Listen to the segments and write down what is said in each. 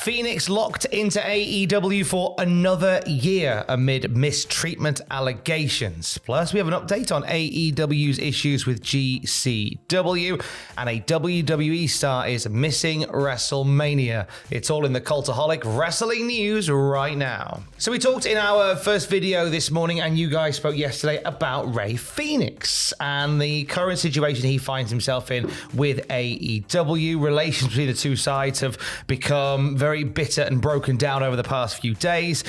Fenix locked into AEW for another year amid mistreatment allegations. Plus, we have an update on AEW's issues with GCW, and a WWE star is missing WrestleMania. It's all in the Cultaholic Wrestling news right now. So we talked in our first video this morning, and you guys spoke yesterday about Rey Fenix and the current situation he finds himself in with AEW. Relations between the two sides have become very bitter and broken down over the past few days.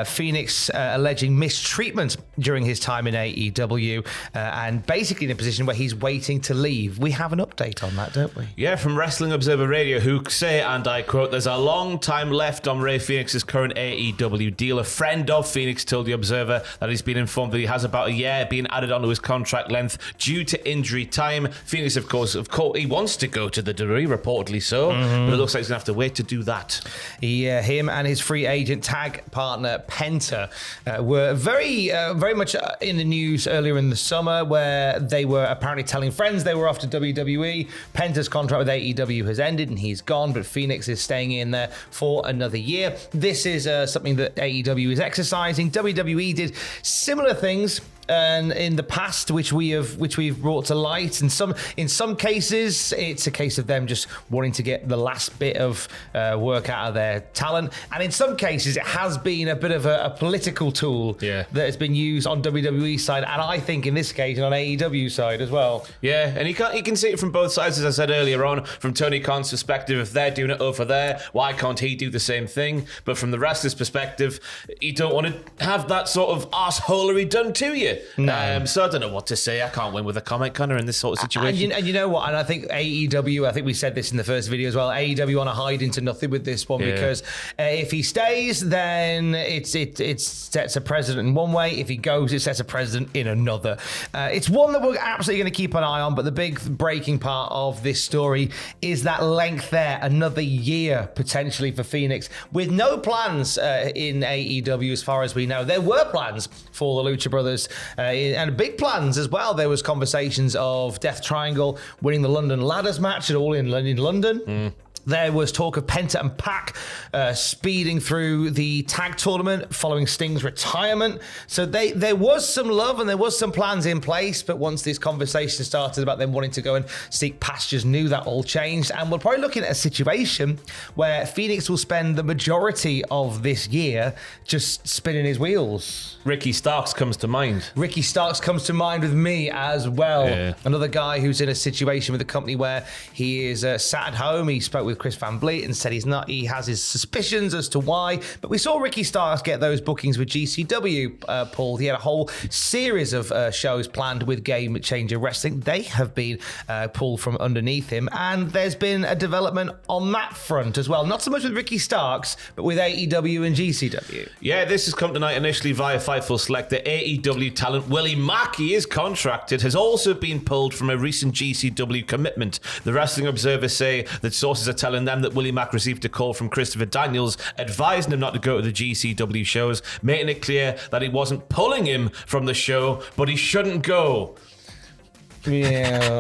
Fenix alleging mistreatment during his time in AEW and basically in a position where he's waiting to leave. We have an update on that, don't we? Yeah, from Wrestling Observer Radio, who say, and I quote, "There's a long time left on Rey Fenix's current AEW deal." A friend of Fenix told the Observer that he's been informed that he has about a year being added onto his contract length due to injury time. Fenix, of course, he wants to go to the WWE, reportedly so, but it looks like he's going to have to wait to do that. Him and his free agent tag partner Penta were very much in the news earlier in the summer, where they were apparently telling friends they were off to WWE. Penta's contract with AEW has ended and he's gone, but Fenix is staying in there for another year. This is something that AEW is exercising. WWE did similar things in the past, which we've brought to light, and in some cases it's a case of them just wanting to get the last bit of work out of their talent, and in some cases it has been a bit of a political tool that has been used on WWE side, and I think in this case on AEW side as well. Yeah, and you can see it from both sides, as I said earlier on. From Tony Khan's perspective, if they're doing it over there, why can't he do the same thing? But from the wrestler's perspective, you don't want to have that sort of arseholery done to you. No. So I don't know what to say. I can't win with a comment, Connor, in this sort of situation. And you know what? And I think AEW, I think we said this in the first video as well, AEW want to hide into nothing with this one, because if he stays, then it sets a precedent in one way. If he goes, it sets a precedent in another. It's one that we're absolutely going to keep an eye on, but the big breaking part of this story is that length there, another year potentially for Fenix, with no plans in AEW as far as we know. There were plans for the Lucha Brothers, and big plans as well. There was conversations of Death Triangle winning the London Ladders match at All in London. There was talk of Penta and Pac speeding through the tag tournament following Sting's retirement. So there was some love and there was some plans in place, but once this conversation started about them wanting to go and seek pastures new, that all changed. And we're probably looking at a situation where Fenix will spend the majority of this year just spinning his wheels. Ricky Starks comes to mind. Ricky Starks comes to mind with me as well. Yeah. Another guy who's in a situation with a company where he is sat at home. He spoke with Chris Van Vliet and said he has his suspicions as to why. But we saw Ricky Starks get those bookings with GCW pulled. He had a whole series of shows planned with Game Changer Wrestling. They have been pulled from underneath him, and there's been a development on that front as well. Not so much with Ricky Starks, but with AEW and GCW. Yeah, this has come tonight initially via Fightful Select. The AEW talent Willie Mack, he is contracted, has also been pulled from a recent GCW commitment. The Wrestling Observer say that sources are telling them that Willie Mack received a call from Christopher Daniels advising him not to go to the GCW shows, making it clear that he wasn't pulling him from the show, but he shouldn't go. Yeah.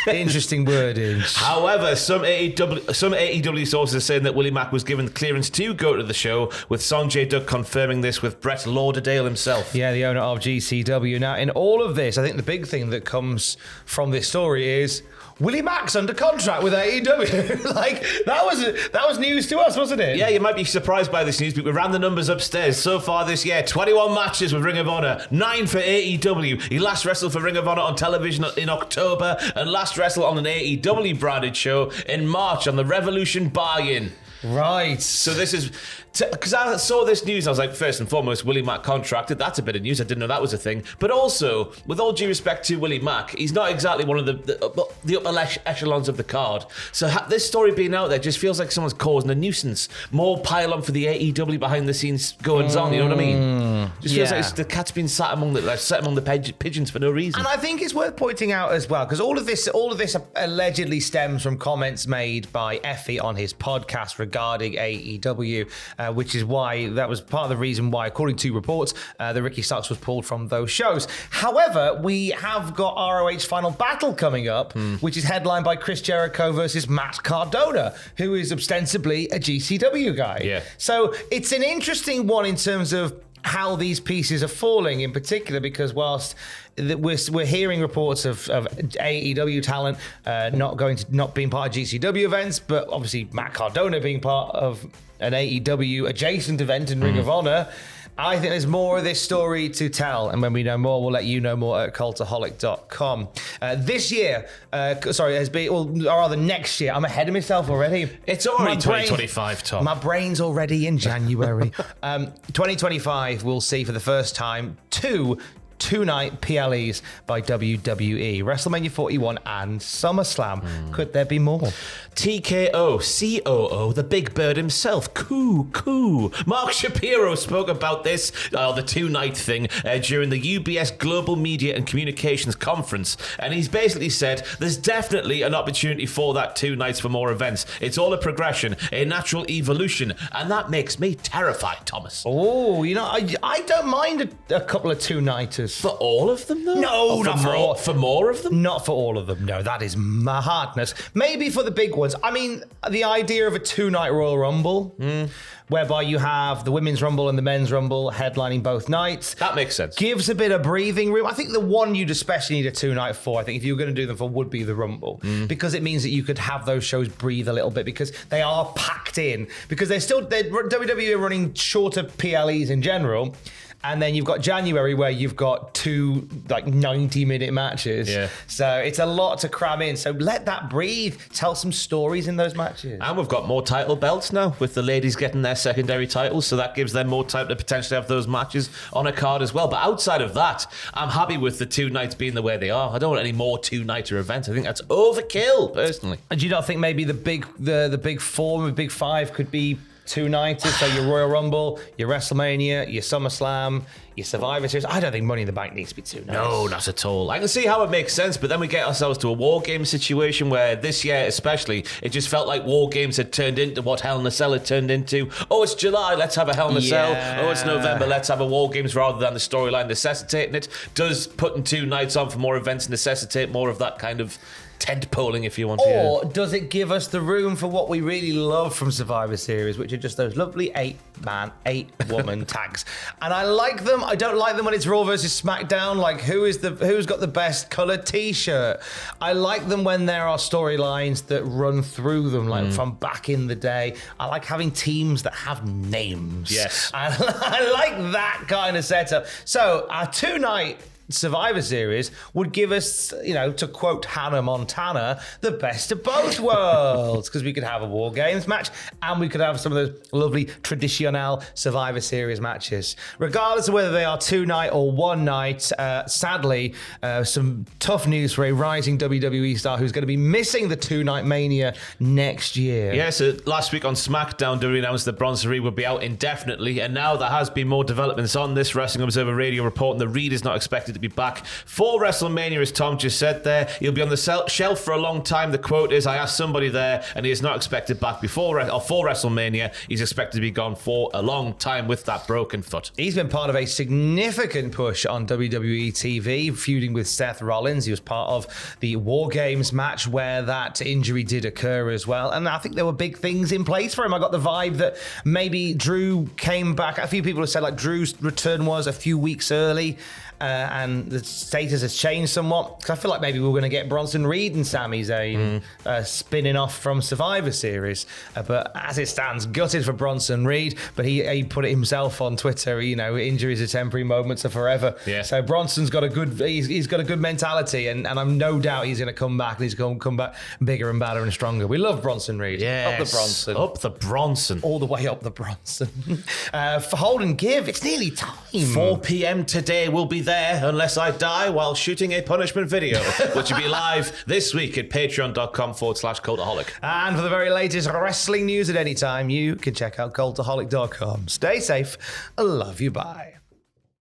Interesting wordage. However, some AEW sources are saying that Willie Mack was given clearance to go to the show, with Sonjay Dutt confirming this with Brett Lauderdale himself. Yeah, the owner of GCW. Now, in all of this, I think the big thing that comes from this story is Willie Mack's under contract with AEW. Like, that was news to us, wasn't it? Yeah, you might be surprised by this news, but we ran the numbers upstairs. So far this year, 21 matches with Ring of Honor, 9 for AEW. He last wrestled for Ring of Honor on television in October, and last wrestled on an AEW branded show in March on the Revolution Buy-In. Right. So this is... Because I saw this news, I was like, first and foremost, Willie Mack contracted. That's a bit of news. I didn't know that was a thing. But also, with all due respect to Willie Mack, he's not exactly one of the upper echelons of the card. So this story being out there just feels like someone's causing a nuisance. More pile on for the AEW behind the scenes goings on. You know what I mean? Just feels like the cat's been sat among the pigeons for no reason. And I think it's worth pointing out as well, because all of this allegedly stems from comments made by Effie on his podcast regarding AEW, which is why that was part of the reason why, according to reports, the Ricky Starks was pulled from those shows. However, we have got ROH Final Battle coming up, which is headlined by Chris Jericho versus Matt Cardona, who is ostensibly a GCW guy. Yeah. So it's an interesting one in terms of how these pieces are falling, in particular, because whilst we're hearing reports of AEW talent not being part of GCW events, but obviously Matt Cardona being part of an AEW adjacent event in Ring of Honor, I think there's more of this story to tell, and when we know more, we'll let you know more at cultaholic.com. This year, has been, or rather next year, I'm ahead of myself already. It's already 2025, Tom. My brain's already in January. 2025, we'll see for the first time two-night PLEs by WWE, WrestleMania 41 and SummerSlam. Could there be more? TKO, COO, the big bird himself. Coo. Mark Shapiro spoke about this, the two-night thing, during the UBS Global Media and Communications Conference. And he's basically said there's definitely an opportunity for that 2 nights for more events. It's all a progression, a natural evolution. And that makes me terrified, Thomas. Oh, I don't mind a couple of two-nighters. For all of them, though? No, not for all. For more of them? Not for all of them, no. That is madness. Maybe for the big ones. I mean, the idea of a 2-night Royal Rumble, whereby you have the Women's Rumble and the Men's Rumble headlining both nights. That makes sense. Gives a bit of breathing room. I think the one you'd especially need a 2-night for, I think if you were going to do them for, would be the Rumble. Because it means that you could have those shows breathe a little bit, because they are packed in. Because WWE are running shorter PLEs in general. And then you've got January where you've got 2 90-minute matches. Yeah. So it's a lot to cram in. So let that breathe. Tell some stories in those matches. And we've got more title belts now with the ladies getting their secondary titles. So that gives them more time to potentially have those matches on a card as well. But outside of that, I'm happy with the 2 nights being the way they are. I don't want any more 2-nighter events. I think that's overkill, personally. And do you not think maybe the big 4, the big 5 could be 2-nighters? So your Royal Rumble, your WrestleMania, your SummerSlam, your Survivor Series. I don't think Money in the Bank needs to be 2 nights. No, not at all. I can see how it makes sense, but then we get ourselves to a War Games situation where this year especially, it just felt like War Games had turned into what Hell in a Cell had turned into. Oh, it's July, let's have a Hell in a Cell. Oh, it's November, let's have a War Games, rather than the storyline necessitating it. Does putting 2 nights on for more events necessitate more of that kind of tent polling, if you want? Or does it give us the room for what we really love from Survivor Series, which are just those lovely 8-man, 8-woman tags? And I like them. I don't like them when it's Raw versus SmackDown. Like, who's got the best colored T-shirt? I like them when there are storylines that run through them, like from back in the day. I like having teams that have names. Yes, I like that kind of setup. So our 2-night Survivor Series would give us, to quote Hannah Montana, the best of both worlds, because we could have a War Games match and we could have some of those lovely traditional Survivor Series matches. Regardless of whether they are 2-night or 1 night, sadly, some tough news for a rising WWE star who's going to be missing the 2-night Mania next year. Yeah, so last week on SmackDown, WWE announced that Bronson Reed would be out indefinitely, and now there has been more developments on this. Wrestling Observer Radio reporting that Reed is not expected to be back for WrestleMania, as Tom just said there. He'll be on the shelf for a long time. The quote is, I asked somebody there, and he is not expected back for WrestleMania. He's expected to be gone for a long time with that broken foot. He's been part of a significant push on WWE TV, feuding with Seth Rollins. He was part of the War Games match where that injury did occur as well. And I think there were big things in place for him. I got the vibe that maybe Drew came back. A few people have said Drew's return was a few weeks early. And the status has changed somewhat. Because I feel like maybe we're going to get Bronson Reed and Sami Zayn spinning off from Survivor Series. But as it stands, gutted for Bronson Reed. But he put it himself on Twitter. Injuries are temporary, moments are forever. Yeah. So Bronson's got he's got a good mentality, and I'm no doubt he's going to come back. And he's going to come back bigger and better and stronger. We love Bronson Reed. Yes. Up the Bronson. Up the Bronson. All the way up the Bronson. For Hold and Give, it's nearly time. 4 p.m. today will be there, unless I die while shooting a punishment video, which will be live this week at patreon.com/Cultaholic. And for the very latest wrestling news at any time, you can check out Cultaholic.com. Stay safe. I love you. Bye.